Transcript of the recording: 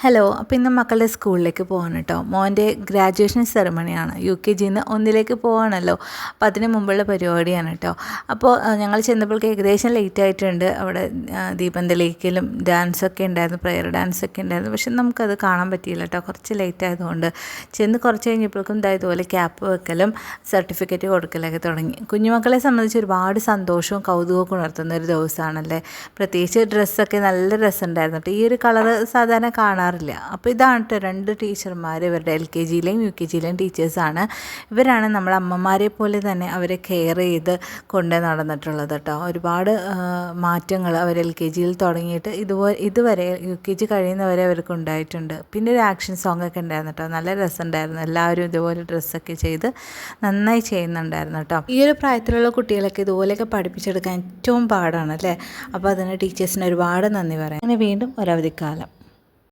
Hello, അപ്പോൾ ഇന്ന് മക്കളുടെ സ്കൂളിലേക്ക് പോകാൻ കേട്ടോ. മോൻ്റെ ഗ്രാജുവേഷൻ സെറമണിയാണ്. UKGന്ന് 1ലേക്ക് പോവാണല്ലോ. അപ്പോൾ അതിന് മുമ്പുള്ള പരിപാടിയാണ് കേട്ടോ. അപ്പോൾ ഞങ്ങൾ ചെന്നപ്പോഴേക്ക് ഏകദേശം ലേറ്റ് ആയിട്ടുണ്ട്. അവിടെ ദീപം തെളിയിക്കലും ഡാൻസൊക്കെ ഉണ്ടായിരുന്നു, പ്രെയർ ഡാൻസൊക്കെ ഉണ്ടായിരുന്നു. പക്ഷെ നമുക്കത് കാണാൻ പറ്റിയില്ല കേട്ടോ, കുറച്ച് ലേറ്റ് ആയതുകൊണ്ട്. ചെന്ന് കുറച്ച് കഴിഞ്ഞപ്പോഴേക്കും ഇതുപോലെ ക്യാപ്പ് വെക്കലും സർട്ടിഫിക്കറ്റ് കൊടുക്കലൊക്കെ തുടങ്ങി. കുഞ്ഞുമക്കളെ സംബന്ധിച്ച് ഒരുപാട് സന്തോഷവും കൗതുകമൊക്കെ ഉണർത്തുന്ന ഒരു ദിവസമാണല്ലേ. പ്രത്യേകിച്ച് ഡ്രസ്സൊക്കെ നല്ല രസമുണ്ടായിരുന്നു കേട്ടോ. ഈ ഒരു കളറ് സാധാരണ കാണാറില്ല. അപ്പോൾ ഇതാണ് കേട്ടോ 2 ടീച്ചർമാർ, ഇവരുടെ LKGയിലെയും UKGയിലെയും ടീച്ചേഴ്സാണ്. ഇവരാണ് നമ്മളെ അമ്മമാരെ പോലെ തന്നെ അവരെ കെയർ ചെയ്ത് കൊണ്ട് നടന്നിട്ടുള്ളത് കേട്ടോ. ഒരുപാട് മാറ്റങ്ങൾ അവർ LKGയിൽ തുടങ്ങിയിട്ട് ഇതുവരെ UKG കഴിയുന്നവരെ അവർക്ക് ഉണ്ടായിട്ടുണ്ട്. പിന്നെ ഒരു ആക്ഷൻ സോങ് ഒക്കെ ഉണ്ടായിരുന്നു കേട്ടോ, നല്ല രസമുണ്ടായിരുന്നു. എല്ലാവരും ഇതുപോലെ ഡ്രസ്സൊക്കെ ചെയ്ത് നന്നായി ചെയ്യുന്നുണ്ടായിരുന്നു കേട്ടോ. ഈ ഒരു പ്രായത്തിലുള്ള കുട്ടികളൊക്കെ ഇതുപോലെയൊക്കെ പഠിപ്പിച്ചെടുക്കാൻ ഏറ്റവും പാടാണ് അല്ലേ. അപ്പോൾ അതിന് ടീച്ചേഴ്സിന് ഒരുപാട് നന്ദി പറയാം. അങ്ങനെ വീണ്ടും ഒരവധിക്കാലം.